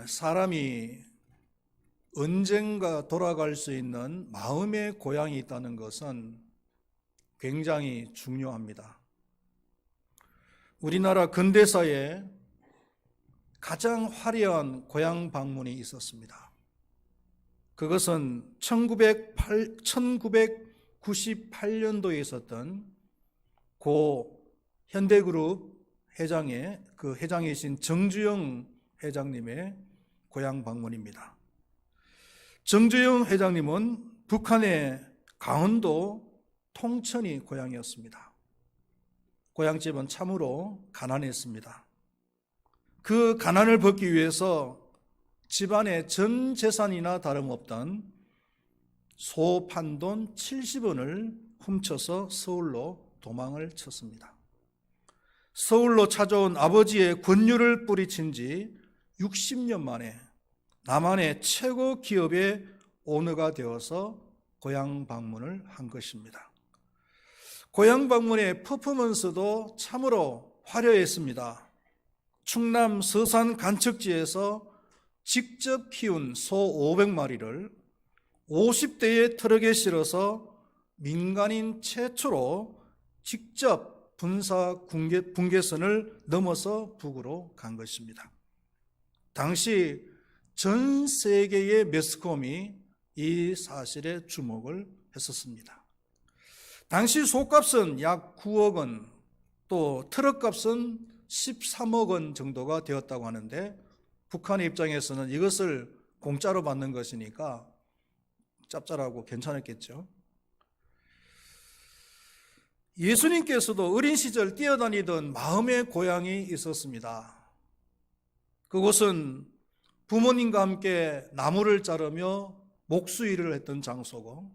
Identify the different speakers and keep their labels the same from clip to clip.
Speaker 1: 사람이 언젠가 돌아갈 수 있는 마음의 고향이 있다는 것은 굉장히 중요합니다. 우리나라 근대사에 가장 화려한 고향 방문이 있었습니다. 그것은 1998년도에 있었던 고 현대그룹 회장의 그 회장이신 정주영 회장님의 고향 방문입니다. 정주영 회장님은 북한의 강원도 통천이 고향이었습니다. 고향집은 참으로 가난했습니다. 그 가난을 벗기 위해서 집안의 전 재산이나 다름없던 소 판돈 70원을 훔쳐서 서울로 도망을 쳤습니다. 서울로 찾아온 아버지의 권유를 뿌리친 지 60년 만에 남한의 최고 기업의 오너가 되어서 고향 방문을 한 것입니다. 고향 방문의 퍼포먼스도 참으로 화려했습니다. 충남 서산 간척지에서 직접 키운 소 500마리를 50대의 트럭에 실어서 민간인 최초로 직접 분사 분계선을 넘어서 북으로 간 것입니다. 당시 전 세계의 매스컴이 이 사실에 주목을 했었습니다. 당시 소값은 약 9억 원, 또 트럭값은 13억 원 정도가 되었다고 하는데 북한의 입장에서는 이것을 공짜로 받는 것이니까 짭짤하고 괜찮았겠죠. 예수님께서도 어린 시절 뛰어다니던 마음의 고향이 있었습니다. 그곳은 부모님과 함께 나무를 자르며 목수일을 했던 장소고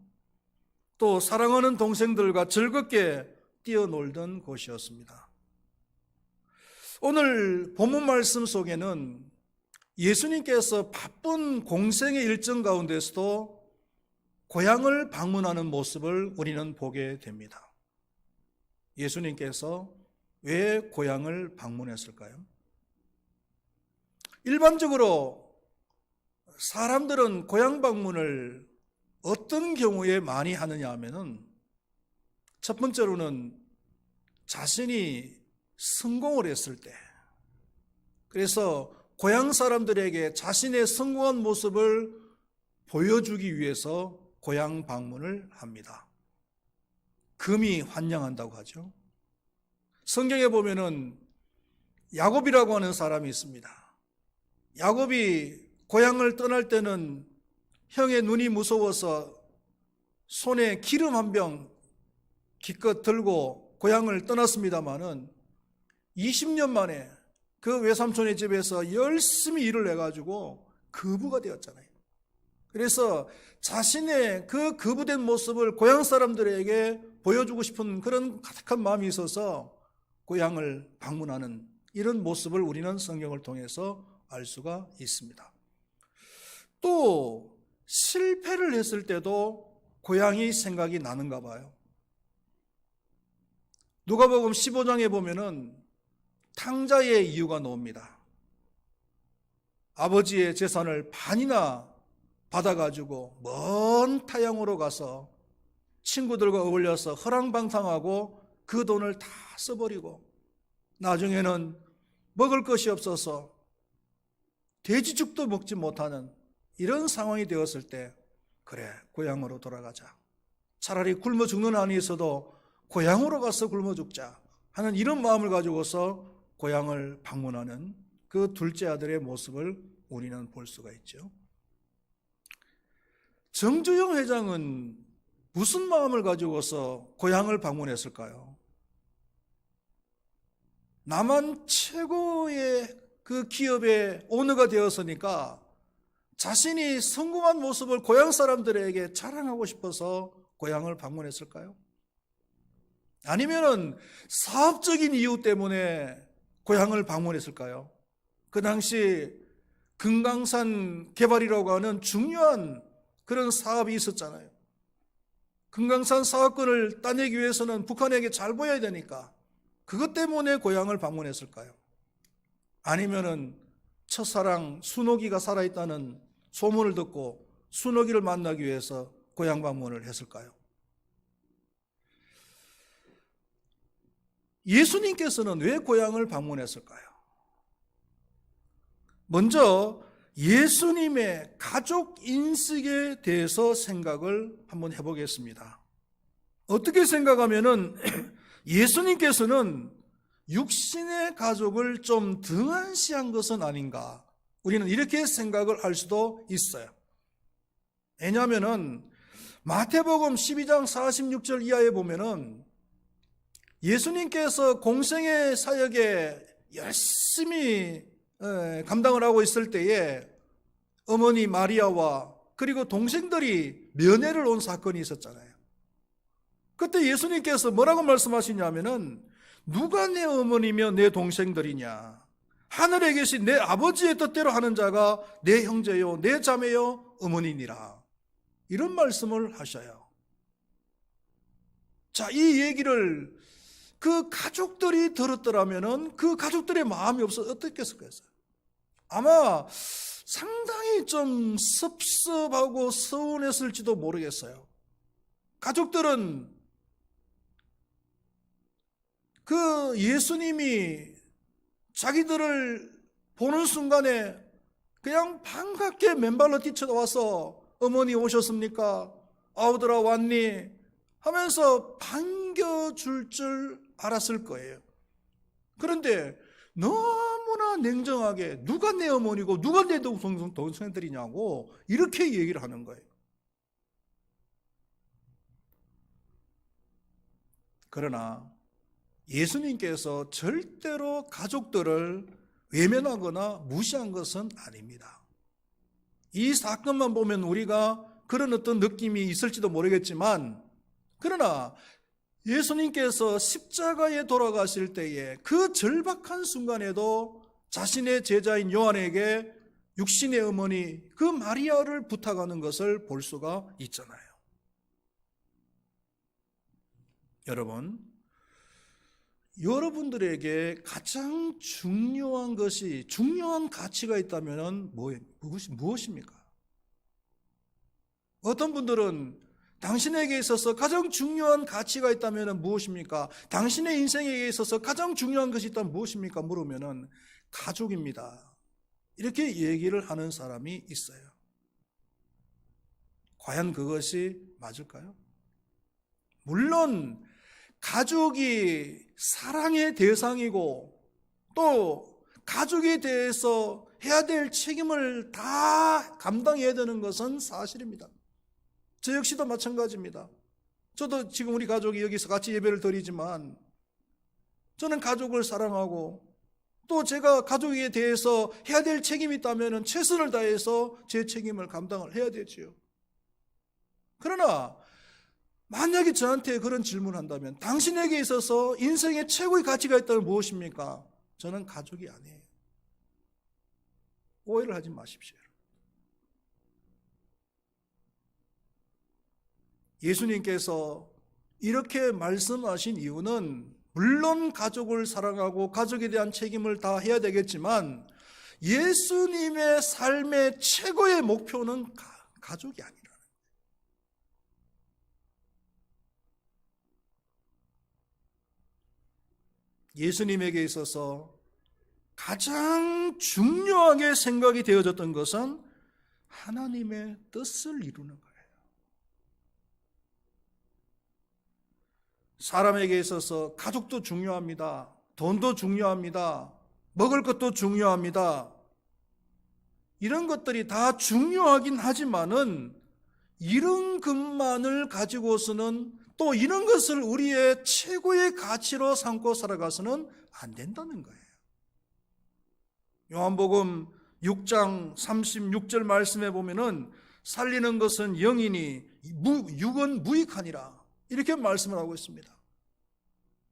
Speaker 1: 또 사랑하는 동생들과 즐겁게 뛰어놀던 곳이었습니다. 오늘 본문 말씀 속에는 예수님께서 바쁜 공생의 일정 가운데서도 고향을 방문하는 모습을 우리는 보게 됩니다. 예수님께서 왜 고향을 방문했을까요? 일반적으로 사람들은 고향 방문을 어떤 경우에 많이 하느냐 하면은 첫 번째로는 자신이 성공을 했을 때, 그래서 고향 사람들에게 자신의 성공한 모습을 보여주기 위해서 고향 방문을 합니다. 금이 환영한다고 하죠. 성경에 보면은 야곱이라고 하는 사람이 있습니다. 야곱이 고향을 떠날 때는 형의 눈이 무서워서 손에 기름 한 병 기껏 들고 고향을 떠났습니다마는 20년 만에 그 외삼촌의 집에서 열심히 일을 해가지고 거부가 되었잖아요. 그래서 자신의 그 거부된 모습을 고향 사람들에게 보여주고 싶은 그런 가득한 마음이 있어서 고향을 방문하는 이런 모습을 우리는 성경을 통해서 알 수가 있습니다. 또 실패를 했을 때도 고향이 생각이 나는가 봐요. 누가복음 15장에 보면은 탕자의 이유가 나옵니다. 아버지의 재산을 반이나 받아가지고 먼 타향으로 가서 친구들과 어울려서 허랑방탕하고 그 돈을 다 써버리고 나중에는 먹을 것이 없어서 돼지죽도 먹지 못하는 이런 상황이 되었을 때 그래 고향으로 돌아가자, 차라리 굶어 죽는 한이 있어도 고향으로 가서 굶어 죽자 하는 이런 마음을 가지고서 고향을 방문하는 그 둘째 아들의 모습을 우리는 볼 수가 있죠. 정주영 회장은 무슨 마음을 가지고서 고향을 방문했을까요? 남한 최고의 그 기업의 오너가 되었으니까 자신이 성공한 모습을 고향 사람들에게 자랑하고 싶어서 고향을 방문했을까요? 아니면은 사업적인 이유 때문에 고향을 방문했을까요? 그 당시 금강산 개발이라고 하는 중요한 그런 사업이 있었잖아요. 금강산 사업권을 따내기 위해서는 북한에게 잘 보여야 되니까 그것 때문에 고향을 방문했을까요? 아니면은 첫사랑 순옥이가 살아있다는 소문을 듣고 순옥이를 만나기 위해서 고향 방문을 했을까요? 예수님께서는 왜 고향을 방문했을까요? 먼저 예수님의 가족 인식에 대해서 생각을 한번 해보겠습니다. 어떻게 생각하면은 예수님께서는 육신의 가족을 좀 등한시한 것은 아닌가, 우리는 이렇게 생각을 할 수도 있어요. 왜냐하면은 마태복음 12장 46절 이하에 보면은 예수님께서 공생의 사역에 열심히 감당을 하고 있을 때에 어머니 마리아와 그리고 동생들이 면회를 온 사건이 있었잖아요. 그때 예수님께서 뭐라고 말씀하시냐면은 누가 내 어머니며 내 동생들이냐, 하늘에 계신 내 아버지의 뜻대로 하는 자가 내 형제요 내 자매요 어머니니라, 이런 말씀을 하셔요. 자, 이 얘기를 그 가족들이 들었더라면은 그 가족들의 마음이 어떻겠을까요? 아마 상당히 좀 섭섭하고 서운했을지도 모르겠어요. 가족들은 그 예수님이 자기들을 보는 순간에 그냥 반갑게 맨발로 뛰쳐와서 어머니 오셨습니까? 아우들아 왔니? 하면서 반겨줄 줄 알았을 거예요. 그런데 너무나 냉정하게 누가 내 어머니고 누가 내 동생들이냐고 이렇게 얘기를 하는 거예요. 그러나 예수님께서 절대로 가족들을 외면하거나 무시한 것은 아닙니다. 이 사건만 보면 우리가 그런 어떤 느낌이 있을지도 모르겠지만, 그러나 예수님께서 십자가에 돌아가실 때에 그 절박한 순간에도 자신의 제자인 요한에게 육신의 어머니 그 마리아를 부탁하는 것을 볼 수가 있잖아요. 여러분들에게 가장 중요한 것이, 중요한 가치가 있다면 무엇입니까? 어떤 분들은 당신에게 있어서 가장 중요한 가치가 있다면 무엇입니까? 당신의 인생에 있어서 가장 중요한 것이 있다면 무엇입니까? 물으면은 가족입니다, 이렇게 얘기를 하는 사람이 있어요. 과연 그것이 맞을까요? 물론 가족이 사랑의 대상이고 또 가족에 대해서 해야 될 책임을 다 감당해야 되는 것은 사실입니다. 저 역시도 마찬가지입니다. 저도 지금 우리 가족이 여기서 같이 예배를 드리지만 저는 가족을 사랑하고 또 제가 가족에 대해서 해야 될 책임이 있다면 최선을 다해서 제 책임을 감당을 해야 되지요. 그러나 만약에 저한테 그런 질문을 한다면 당신에게 있어서 인생의 최고의 가치가 있다면 무엇입니까? 저는 가족이 아니에요. 오해를 하지 마십시오. 예수님께서 이렇게 말씀하신 이유는 물론 가족을 사랑하고 가족에 대한 책임을 다 해야 되겠지만 예수님의 삶의 최고의 목표는 가족이 아니라, 예수님에게 있어서 가장 중요하게 생각이 되어졌던 것은 하나님의 뜻을 이루는 거예요. 사람에게 있어서 가족도 중요합니다. 돈도 중요합니다. 먹을 것도 중요합니다. 이런 것들이 다 중요하긴 하지만은 이런 것만을 가지고서는, 또 이런 것을 우리의 최고의 가치로 삼고 살아가서는 안 된다는 거예요. 요한복음 6장 36절 말씀에 보면은 살리는 것은 영이니 육은 무익하니라, 이렇게 말씀을 하고 있습니다.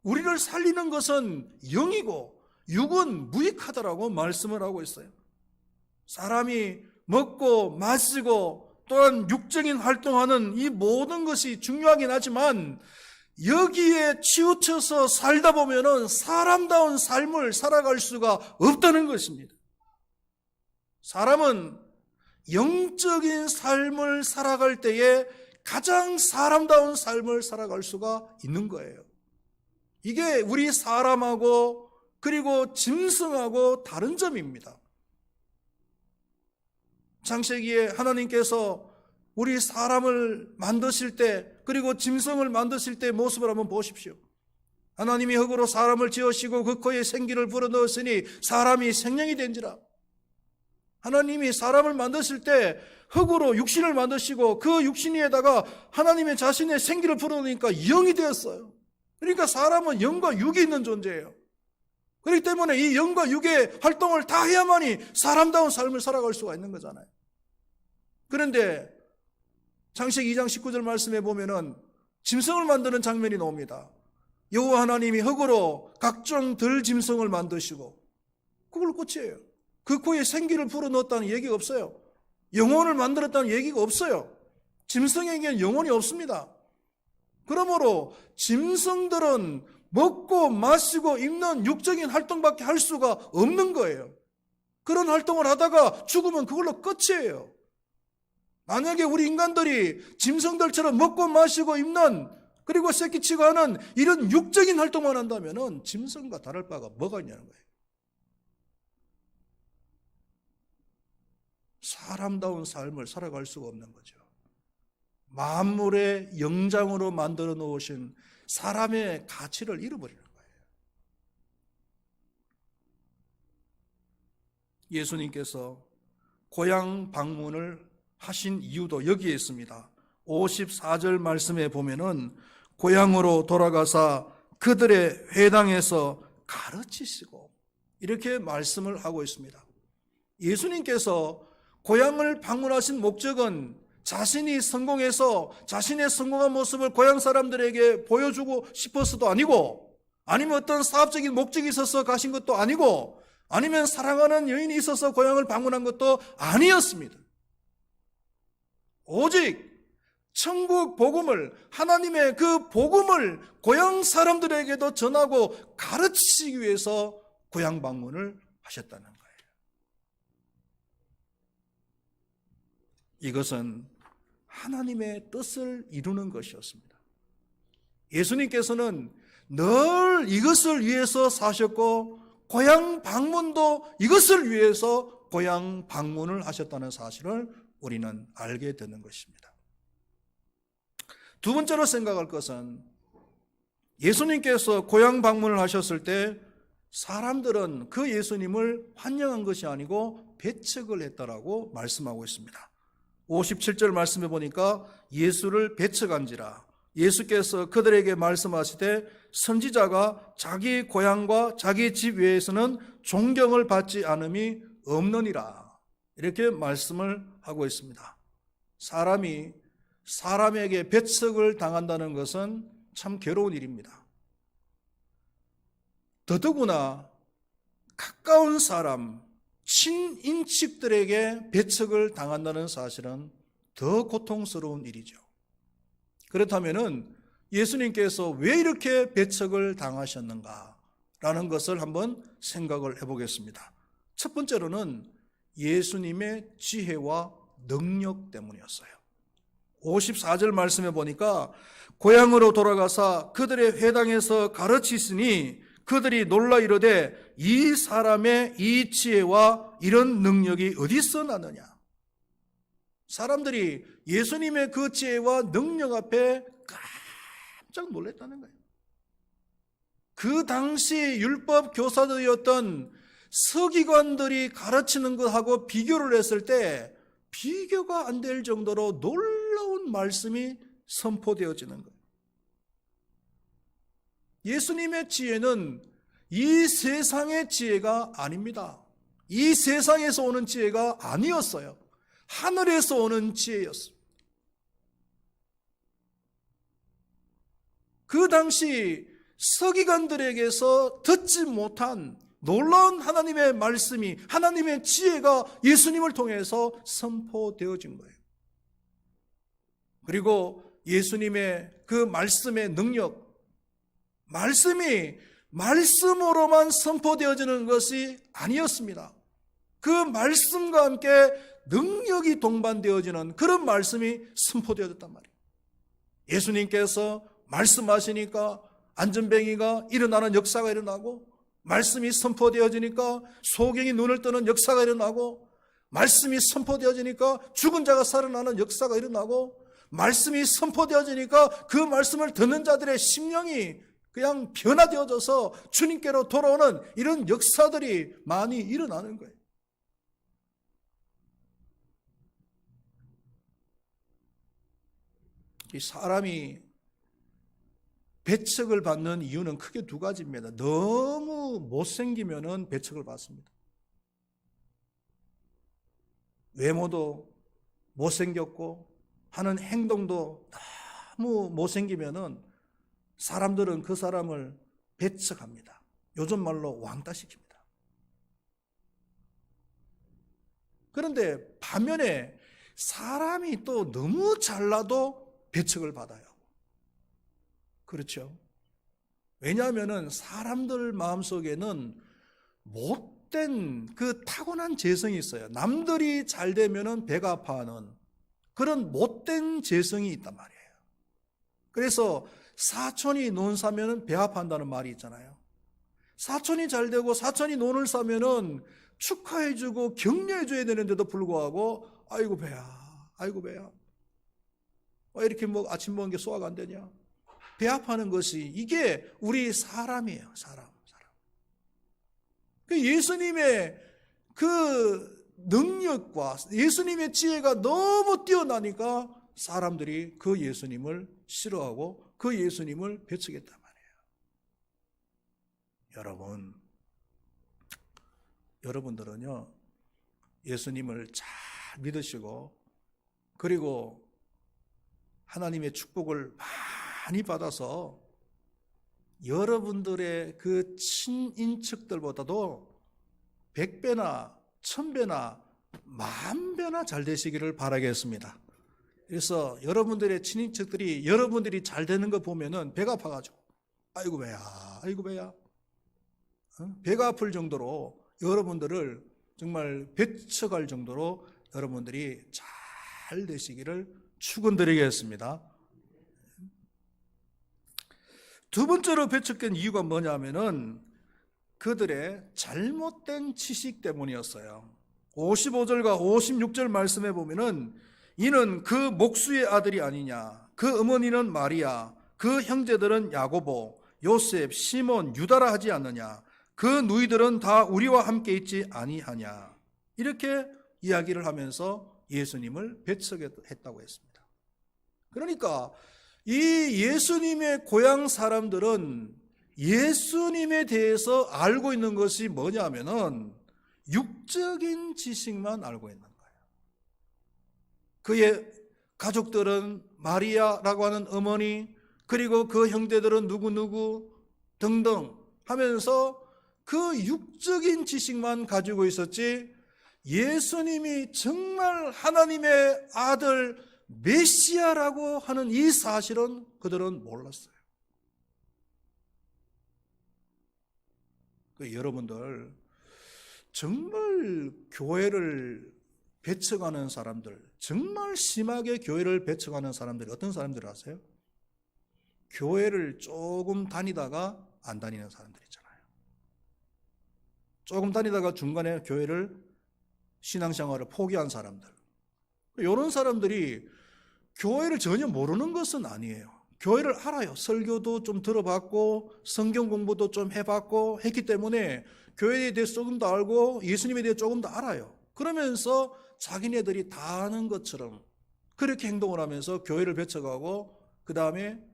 Speaker 1: 우리를 살리는 것은 영이고 육은 무익하다라고 말씀을 하고 있어요. 사람이 먹고 마시고 또한 육적인 활동하는 이 모든 것이 중요하긴 하지만 여기에 치우쳐서 살다 보면은 사람다운 삶을 살아갈 수가 없다는 것입니다. 사람은 영적인 삶을 살아갈 때에 가장 사람다운 삶을 살아갈 수가 있는 거예요. 이게 우리 사람하고 그리고 짐승하고 다른 점입니다. 창세기에 하나님께서 우리 사람을 만드실 때 그리고 짐승을 만드실 때 모습을 한번 보십시오. 하나님이 흙으로 사람을 지으시고 그 코에 생기를 불어넣으시니 사람이 생명이 된지라. 하나님이 사람을 만드실 때 흙으로 육신을 만드시고 그 육신 위에다가 하나님의 자신의 생기를 불어넣으니까 영이 되었어요. 그러니까 사람은 영과 육이 있는 존재예요. 그렇기 때문에 이 영과 육의 활동을 다 해야만이 사람다운 삶을 살아갈 수가 있는 거잖아요. 그런데 창세기 2장 19절 말씀에 보면은 짐승을 만드는 장면이 나옵니다. 여호와 하나님이 흙으로 각종 들 짐승을 만드시고 그걸 끝이에요. 그 코에 생기를 불어넣었다는 얘기가 없어요. 영혼을 만들었다는 얘기가 없어요. 짐승에게는 영혼이 없습니다. 그러므로 짐승들은 먹고 마시고 입는 육적인 활동밖에 할 수가 없는 거예요. 그런 활동을 하다가 죽으면 그걸로 끝이에요. 만약에 우리 인간들이 짐승들처럼 먹고 마시고 입는 그리고 새끼치고 하는 이런 육적인 활동만 한다면 짐승과 다를 바가 뭐가 있냐는 거예요. 사람다운 삶을 살아갈 수가 없는 거죠. 만물의 영장으로 만들어 놓으신 사람의 가치를 잃어버리는 거예요. 예수님께서 고향 방문을 하신 이유도 여기에 있습니다. 54절 말씀에 보면은 고향으로 돌아가사 그들의 회당에서 가르치시고 이렇게 말씀을 하고 있습니다. 예수님께서 고향을 방문하신 목적은 자신이 성공해서 자신의 성공한 모습을 고향 사람들에게 보여주고 싶어서도 아니고 아니면 어떤 사업적인 목적이 있어서 가신 것도 아니고 아니면 사랑하는 여인이 있어서 고향을 방문한 것도 아니었습니다. 오직 천국 복음을 하나님의 그 복음을 고향 사람들에게도 전하고 가르치시기 위해서 고향 방문을 하셨다는 거예요. 이것은 하나님의 뜻을 이루는 것이었습니다. 예수님께서는 늘 이것을 위해서 사셨고 고향 방문도 이것을 위해서 고향 방문을 하셨다는 사실을 우리는 알게 되는 것입니다. 두 번째로 생각할 것은 예수님께서 고향 방문을 하셨을 때 사람들은 그 예수님을 환영한 것이 아니고 배척을 했다라고 말씀하고 있습니다. 57절 말씀해 보니까 예수를 배척한지라 예수께서 그들에게 말씀하시되 선지자가 자기 고향과 자기 집 외에서는 존경을 받지 않음이 없느니라 이렇게 말씀을 하고 있습니다. 사람이 사람에게 배척을 당한다는 것은 참 괴로운 일입니다. 더더구나 가까운 사람, 친인戚들에게 배척을 당한다는 사실은 더 고통스러운 일이죠. 그렇다면 예수님께서 왜 이렇게 배척을 당하셨는가라는 것을 한번 생각을 해보겠습니다. 첫 번째로는 예수님의 지혜와 능력 때문이었어요. 54절 말씀해 보니까 고향으로 돌아가사 그들의 회당에서 가르치시니 그들이 놀라 이르되 이 사람의 이 지혜와 이런 능력이 어디서 나느냐. 사람들이 예수님의 그 지혜와 능력 앞에 깜짝 놀랐다는 거예요. 그 당시 율법 교사들이었던 서기관들이 가르치는 것하고 비교를 했을 때 비교가 안 될 정도로 놀라운 말씀이 선포되어지는 거예요. 예수님의 지혜는 이 세상의 지혜가 아닙니다. 이 세상에서 오는 지혜가 아니었어요. 하늘에서 오는 지혜였어요. 그 당시 서기관들에게서 듣지 못한 놀라운 하나님의 말씀이, 하나님의 지혜가 예수님을 통해서 선포되어진 거예요. 그리고 예수님의 그 말씀의 능력, 말씀이 말씀으로만 선포되어지는 것이 아니었습니다. 그 말씀과 함께 능력이 동반되어지는 그런 말씀이 선포되어졌단 말이에요. 예수님께서 말씀하시니까 안전뱅이가 일어나는 역사가 일어나고, 말씀이 선포되어지니까 소경이 눈을 뜨는 역사가 일어나고, 말씀이 선포되어지니까 죽은 자가 살아나는 역사가 일어나고, 말씀이 선포되어지니까 그 말씀을 듣는 자들의 심령이 그냥 변화되어져서 주님께로 돌아오는 이런 역사들이 많이 일어나는 거예요. 이 사람이 배척을 받는 이유는 크게 두 가지입니다. 너무 못생기면 배척을 받습니다. 외모도 못생겼고 하는 행동도 너무 못생기면 사람들은 그 사람을 배척합니다. 요즘 말로 왕따시킵니다. 그런데 반면에 사람이 또 너무 잘나도 배척을 받아요. 그렇죠? 왜냐하면 사람들 마음속에는 못된 그 타고난 재성이 있어요. 남들이 잘 되면 배가 아파하는 그런 못된 재성이 있단 말이에요. 그래서 사촌이 논 사면 배 아파한다는 말이 있잖아요. 사촌이 잘 되고 사촌이 논을 사면 축하해주고 격려해줘야 되는데도 불구하고 아이고 배야, 아이고 배야, 왜 이렇게 아침 먹은 게 소화가 안 되냐, 배 아파하는 것이 이게 우리 사람이에요. 사람. 예수님의 그 능력과 예수님의 지혜가 너무 뛰어나니까 사람들이 그 예수님을 싫어하고 그 예수님을 배척했단 말이에요. 여러분들은요, 예수님을 잘 믿으시고 그리고 하나님의 축복을 많이 받아서 여러분들의 그 친인척들보다도 100배나 1000배나 10,000배나 잘 되시기를 바라겠습니다. 그래서 여러분들의 친인척들이 여러분들이 잘 되는 거 보면은 배가 아파가지고 아이고 배야, 아이고 배야, 배가 아플 정도로 여러분들을 정말 배척할 정도로 여러분들이 잘 되시기를 축원드리겠습니다. 두 번째로 배척된 이유가 뭐냐면은 그들의 잘못된 지식 때문이었어요. 55절과 56절 말씀에 보면은 이는 그 목수의 아들이 아니냐, 그 어머니는 마리아, 그 형제들은 야고보, 요셉, 시몬, 유다라 하지 않느냐, 그 누이들은 다 우리와 함께 있지 아니하냐, 이렇게 이야기를 하면서 예수님을 배척했다고 했습니다. 그러니까 이 예수님의 고향 사람들은 예수님에 대해서 알고 있는 것이 뭐냐면은 육적인 지식만 알고 있는 거예요. 그의 가족들은 마리아라고 하는 어머니, 그리고 그 형제들은 누구누구 등등 하면서 그 육적인 지식만 가지고 있었지, 예수님이 정말 하나님의 아들 메시아라고 하는 이 사실은 그들은 몰랐어요. 여러분들 정말 교회를 배척하는 사람들, 정말 심하게 교회를 배척하는 사람들이 어떤 사람들 아세요? 교회를 조금 다니다가 안 다니는 사람들 있잖아요. 조금 다니다가 중간에 교회를 신앙생활을 포기한 사람들, 이런 사람들이 교회를 전혀 모르는 것은 아니에요. 교회를 알아요. 설교도 좀 들어봤고 성경 공부도 좀 해봤고 했기 때문에 교회에 대해서 조금 더 알고 예수님에 대해 조금 더 알아요. 그러면서 자기네들이 다 아는 것처럼 그렇게 행동을 하면서 교회를 배척하고 그 다음에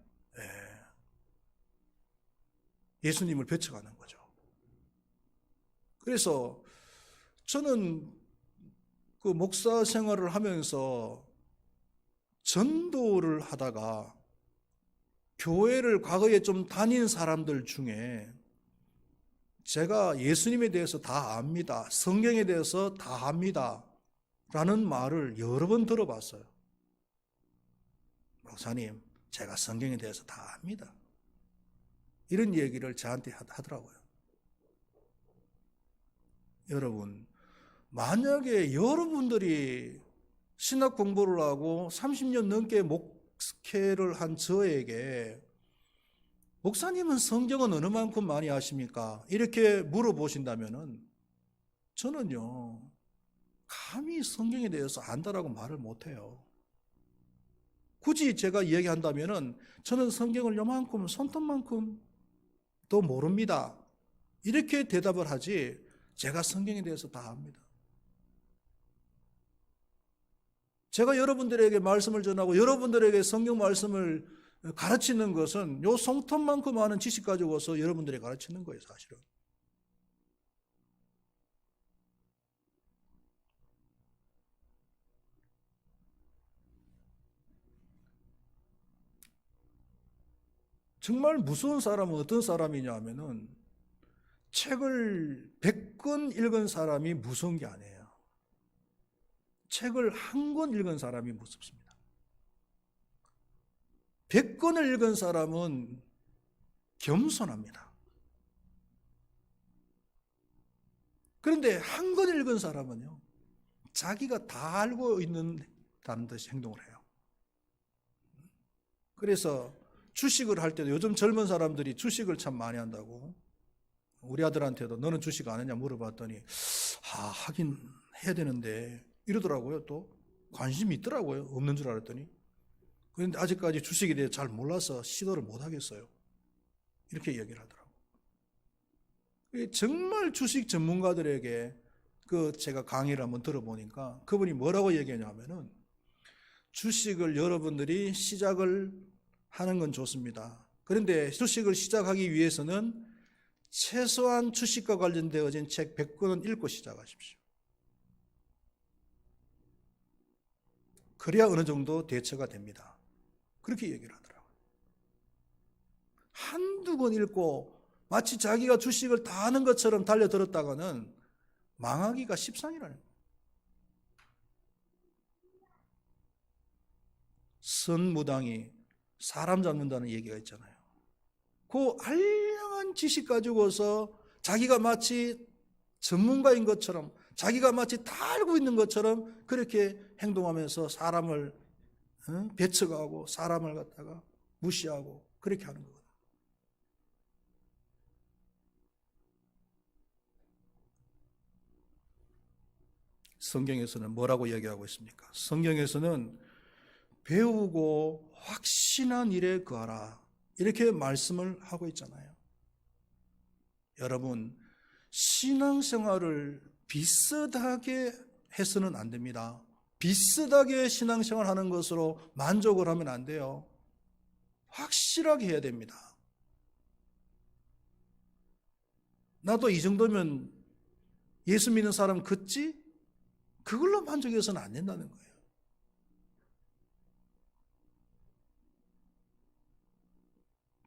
Speaker 1: 예수님을 배척하는 거죠. 그래서 저는 그 목사 생활을 하면서 전도를 하다가 교회를 과거에 좀 다닌 사람들 중에 제가 예수님에 대해서 다 압니다, 성경에 대해서 다 압니다 라는 말을 여러 번 들어봤어요. 목사님, 제가 성경에 대해서 다 압니다, 이런 얘기를 저한테 하더라고요. 여러분, 만약에 여러분들이 신학 공부를 하고 30년 넘게 목회를 한 저에게 목사님은 성경은 어느 만큼 많이 아십니까? 이렇게 물어보신다면은 저는요, 감히 성경에 대해서 안다라고 말을 못해요. 굳이 제가 이야기한다면은 저는 성경을 요만큼, 손톱만큼 더 모릅니다. 이렇게 대답을 하지 제가 성경에 대해서 다 압니다. 제가 여러분들에게 말씀을 전하고 여러분들에게 성경 말씀을 가르치는 것은 요 손톱만큼 많은 지식 가지고서 여러분들에게 가르치는 거예요, 사실은. 정말 무서운 사람은 어떤 사람이냐 하면은 책을 100권 읽은 사람이 무서운 게 아니에요. 책을 한 권 읽은 사람이 무섭습니다. 100권을 읽은 사람은 겸손합니다. 그런데 한 권 읽은 사람은요, 자기가 다 알고 있는다는 듯이 행동을 해요. 그래서 주식을 할 때도 요즘 젊은 사람들이 주식을 참 많이 한다고. 우리 아들한테도 너는 주식 안 했냐 물어봤더니 하긴 해야 되는데 이러더라고요. 또 관심이 있더라고요. 없는 줄 알았더니. 그런데 아직까지 주식에 대해 잘 몰라서 시도를 못 하겠어요. 이렇게 얘기를 하더라고요. 정말 주식 전문가들에게 제가 강의를 한번 들어보니까 그분이 뭐라고 얘기하냐면은 주식을 여러분들이 시작을 하는 건 좋습니다. 그런데 주식을 시작하기 위해서는 최소한 주식과 관련되어진 책 100권은 읽고 시작하십시오. 그래야 어느 정도 대처가 됩니다. 그렇게 얘기를 하더라고요. 한두 권 읽고 마치 자기가 주식을 다 아는 것처럼 달려들었다가는 망하기가 십상이라는 거예요. 선무당이 사람 잡는다는 얘기가 있잖아요. 그 알량한 지식 가지고서 자기가 마치 전문가인 것처럼 자기가 마치 다 알고 있는 것처럼 그렇게 행동하면서 사람을 배척하고 사람을 갖다가 무시하고 그렇게 하는 거거든요. 성경에서는 뭐라고 얘기하고 있습니까? 성경에서는 배우고 확신한 일에 거하라 이렇게 말씀을 하고 있잖아요. 여러분, 신앙생활을 비슷하게 해서는 안 됩니다. 비슷하게 신앙생활 하는 것으로 만족을 하면 안 돼요. 확실하게 해야 됩니다. 나도 이 정도면 예수 믿는 사람 걷지? 그걸로 만족해서는 안 된다는 거예요.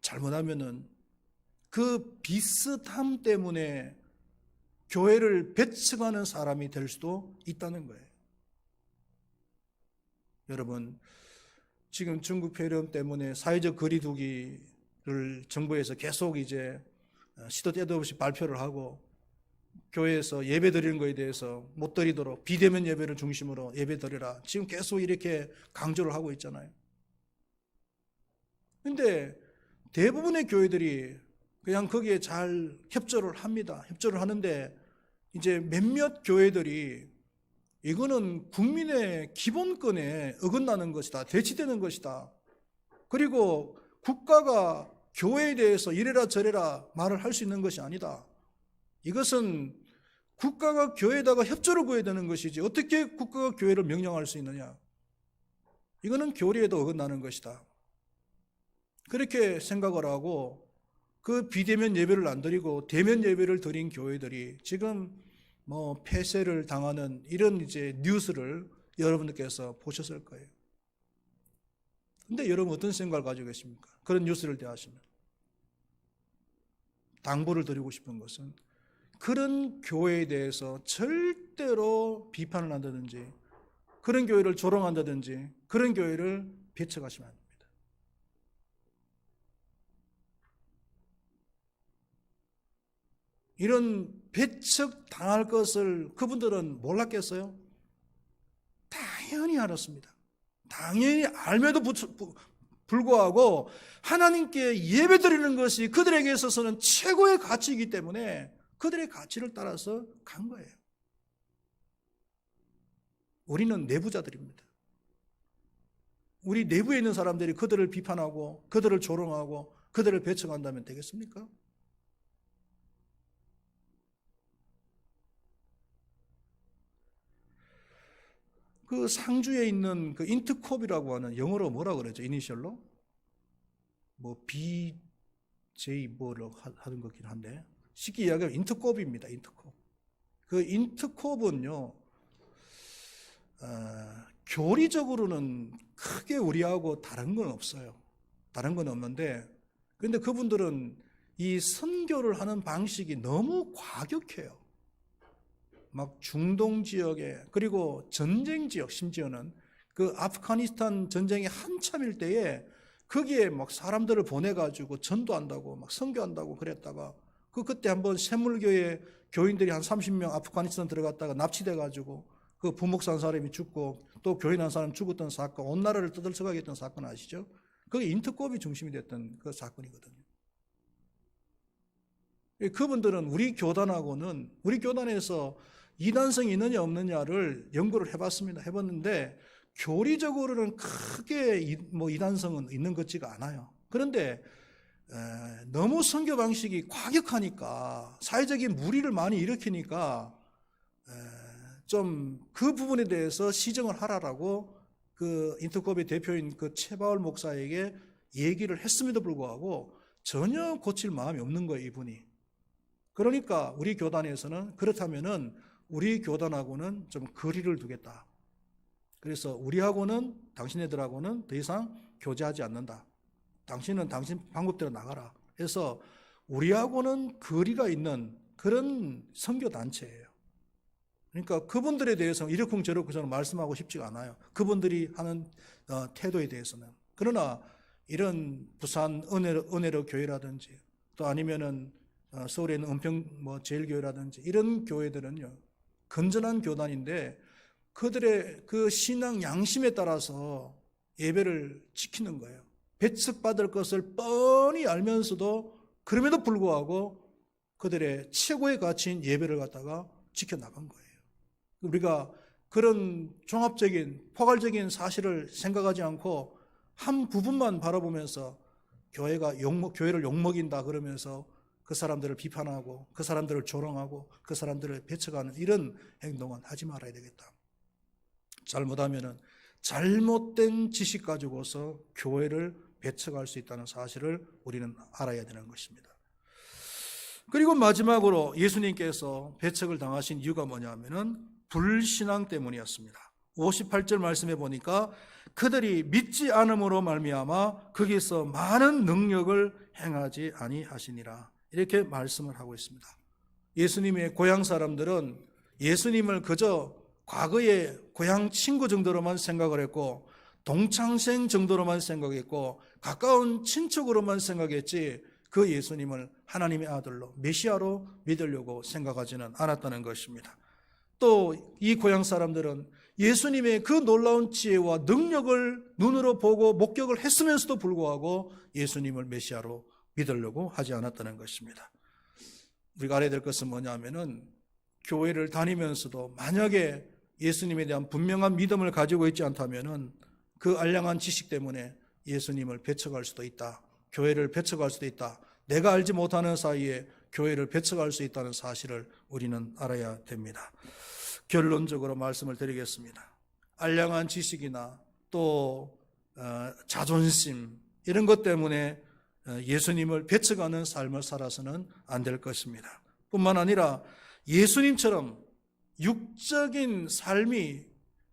Speaker 1: 잘못하면은 그 비슷함 때문에 교회를 배척하는 사람이 될 수도 있다는 거예요. 여러분, 지금 중국 폐렴 때문에 사회적 거리두기를 정부에서 계속 이제 시도 때도 없이 발표를 하고 교회에서 예배 드리는 것에 대해서 못 드리도록 비대면 예배를 중심으로 예배 드리라 지금 계속 이렇게 강조를 하고 있잖아요. 그런데 대부분의 교회들이 그냥 거기에 잘 협조를 합니다. 협조를 하는데 이제 몇몇 교회들이 이거는 국민의 기본권에 어긋나는 것이다. 대치되는 것이다. 그리고 국가가 교회에 대해서 이래라 저래라 말을 할 수 있는 것이 아니다. 이것은 국가가 교회에다가 협조를 구해야 되는 것이지 어떻게 국가가 교회를 명령할 수 있느냐. 이거는 교리에도 어긋나는 것이다. 그렇게 생각을 하고 그 비대면 예배를 안 드리고 대면 예배를 드린 교회들이 지금 폐쇄를 당하는 이런 이제 뉴스를 여러분들께서 보셨을 거예요. 근데 여러분 어떤 생각을 가지고 계십니까? 그런 뉴스를 대하시면. 당부를 드리고 싶은 것은 그런 교회에 대해서 절대로 비판을 한다든지 그런 교회를 조롱한다든지 그런 교회를 배척하시면 안 됩니다. 이런 배척당할 것을 그분들은 몰랐겠어요? 당연히 알았습니다. 당연히 알매도 불구하고 하나님께 예배드리는 것이 그들에게 있어서는 최고의 가치이기 때문에 그들의 가치를 따라서 간 거예요. 우리는 내부자들입니다. 우리 내부에 있는 사람들이 그들을 비판하고 그들을 조롱하고 그들을 배척한다면 되겠습니까? 그 상주에 있는 그 인트콥이라고 하는, 영어로 뭐라 그러죠? 이니셜로? 뭐 BJ 뭐를 하는 거긴 한데 쉽게 이야기하면 인트콥입니다. 인트콥. 그 인트콥은요, 교리적으로는 크게 우리하고 다른 건 없어요. 다른 건 없는데, 그런데 그분들은 이 선교를 하는 방식이 너무 과격해요. 막 중동 지역에, 그리고 전쟁 지역, 심지어는 그 아프가니스탄 전쟁이 한참일 때에 거기에 막 사람들을 보내가지고 전도한다고 막 선교한다고 그랬다가 그때 한번 샘물교회 교인들이 한 30명 아프가니스탄 들어갔다가 납치돼가지고 그 부목사 한 사람이 죽고 또 교인 한 사람 죽었던 사건, 온 나라를 떠들썩하게 했던 사건 아시죠? 그게 인트콥이 중심이 됐던 그 사건이거든요. 그분들은 우리 교단에서 이단성이 있느냐 없느냐를 연구를 해봤습니다. 해봤는데 교리적으로는 크게 이단성은 있는 것 같지가 않아요. 그런데 너무 선교 방식이 과격하니까, 사회적인 무리를 많이 일으키니까 좀 그 부분에 대해서 시정을 하라라고 그 인터콥의 대표인 그 최바울 목사에게 얘기를 했음에도 불구하고 전혀 고칠 마음이 없는 거예요, 이분이. 그러니까 우리 교단에서는 그렇다면은 우리 교단하고는 좀 거리를 두겠다. 그래서 우리하고는, 당신네들하고는 더 이상 교제하지 않는다. 당신은 당신 방법대로 나가라. 해서 우리하고는 거리가 있는 그런 선교단체예요. 그러니까 그분들에 대해서는 이러쿵저러쿵 저는 말씀하고 싶지가 않아요. 그분들이 하는 태도에 대해서는. 그러나 이런 부산 은혜로 교회라든지 또 아니면은 서울에 있는 은평 제일교회라든지 이런 교회들은요, 건전한 교단인데 그들의 그 신앙 양심에 따라서 예배를 지키는 거예요. 배척받을 것을 뻔히 알면서도 그럼에도 불구하고 그들의 최고의 가치인 예배를 갖다가 지켜나간 거예요. 우리가 그런 종합적인 포괄적인 사실을 생각하지 않고 한 부분만 바라보면서 교회를 욕먹인다 그러면서 그 사람들을 비판하고 그 사람들을 조롱하고 그 사람들을 배척하는 이런 행동은 하지 말아야 되겠다. 잘못하면은 잘못된 지식 가지고서 교회를 배척할 수 있다는 사실을 우리는 알아야 되는 것입니다. 그리고 마지막으로 예수님께서 배척을 당하신 이유가 뭐냐면은 불신앙 때문이었습니다. 58절 말씀해 보니까 그들이 믿지 않음으로 말미암아 거기서 많은 능력을 행하지 아니하시니라, 이렇게 말씀을 하고 있습니다. 예수님의 고향 사람들은 예수님을 그저 과거의 고향 친구 정도로만 생각을 했고 동창생 정도로만 생각했고 가까운 친척으로만 생각했지 그 예수님을 하나님의 아들로 메시아로 믿으려고 생각하지는 않았다는 것입니다. 또 이 고향 사람들은 예수님의 그 놀라운 지혜와 능력을 눈으로 보고 목격을 했으면서도 불구하고 예수님을 메시아로 믿으려고 하지 않았다는 것입니다. 우리가 알아야 될 것은 뭐냐면은 교회를 다니면서도 만약에 예수님에 대한 분명한 믿음을 가지고 있지 않다면은 그 알량한 지식 때문에 예수님을 배척할 수도 있다. 교회를 배척할 수도 있다. 내가 알지 못하는 사이에 교회를 배척할 수 있다는 사실을 우리는 알아야 됩니다. 결론적으로 말씀을 드리겠습니다. 알량한 지식이나 또 자존심 이런 것 때문에 예수님을 배척하는 삶을 살아서는 안 될 것입니다. 뿐만 아니라 예수님처럼 육적인 삶이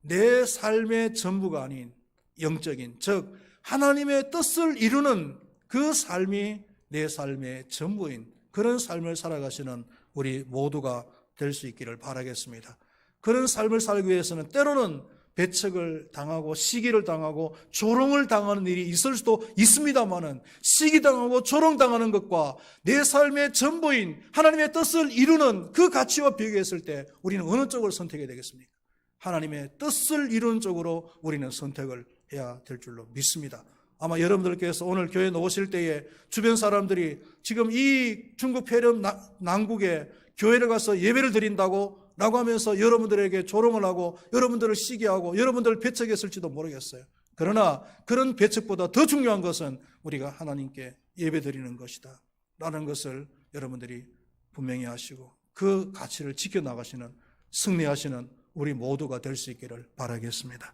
Speaker 1: 내 삶의 전부가 아닌 영적인, 즉 하나님의 뜻을 이루는 그 삶이 내 삶의 전부인 그런 삶을 살아가시는 우리 모두가 될 수 있기를 바라겠습니다. 그런 삶을 살기 위해서는 때로는 배척을 당하고 시기를 당하고 조롱을 당하는 일이 있을 수도 있습니다만은, 시기당하고 조롱당하는 것과 내 삶의 전부인 하나님의 뜻을 이루는 그 가치와 비교했을 때 우리는 어느 쪽을 선택해야 되겠습니까? 하나님의 뜻을 이루는 쪽으로 우리는 선택을 해야 될 줄로 믿습니다. 아마 여러분들께서 오늘 교회에 오실 때에 주변 사람들이 지금 이 중국 폐렴 난국에 교회를 가서 예배를 드린다고 라고 하면서 여러분들에게 조롱을 하고 여러분들을 시기하고 여러분들을 배척했을지도 모르겠어요. 그러나 그런 배척보다 더 중요한 것은 우리가 하나님께 예배 드리는 것이다 라는 것을 여러분들이 분명히 하시고 그 가치를 지켜나가시는, 승리하시는 우리 모두가 될 수 있기를 바라겠습니다.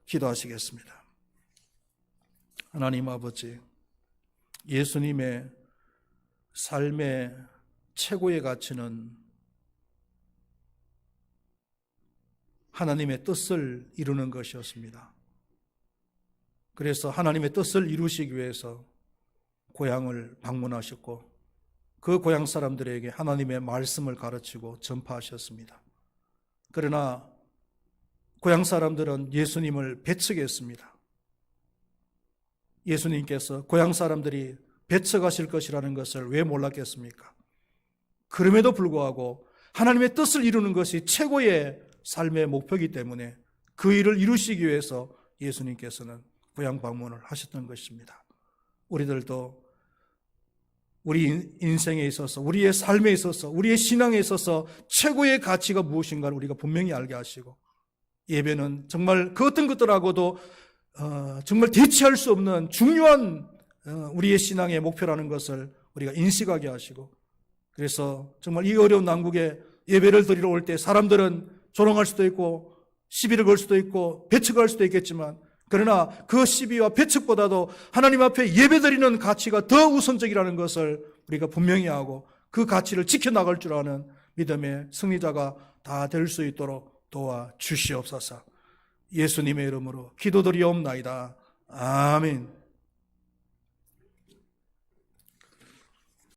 Speaker 1: 기도하시겠습니다. 하나님 아버지, 예수님의 삶의 최고의 가치는 하나님의 뜻을 이루는 것이었습니다. 그래서 하나님의 뜻을 이루시기 위해서 고향을 방문하셨고 그 고향 사람들에게 하나님의 말씀을 가르치고 전파하셨습니다. 그러나 고향 사람들은 예수님을 배척했습니다. 예수님께서 고향 사람들이 배척하실 것이라는 것을 왜 몰랐겠습니까? 그럼에도 불구하고 하나님의 뜻을 이루는 것이 최고의 삶의 목표이기 때문에 그 일을 이루시기 위해서 예수님께서는 고향 방문을 하셨던 것입니다. 우리들도 우리 인생에 있어서, 우리의 삶에 있어서, 우리의 신앙에 있어서 최고의 가치가 무엇인가를 우리가 분명히 알게 하시고, 예배는 정말 그 어떤 것들하고도 정말 대체할 수 없는 중요한 우리의 신앙의 목표라는 것을 우리가 인식하게 하시고, 그래서 정말 이 어려운 난국에 예배를 드리러 올 때 사람들은 조롱할 수도 있고 시비를 걸 수도 있고 배척할 수도 있겠지만, 그러나 그 시비와 배척보다도 하나님 앞에 예배드리는 가치가 더 우선적이라는 것을 우리가 분명히 하고 그 가치를 지켜나갈 줄 아는 믿음의 승리자가 다 될 수 있도록 도와주시옵소서. 예수님의 이름으로 기도드리옵나이다. 아멘.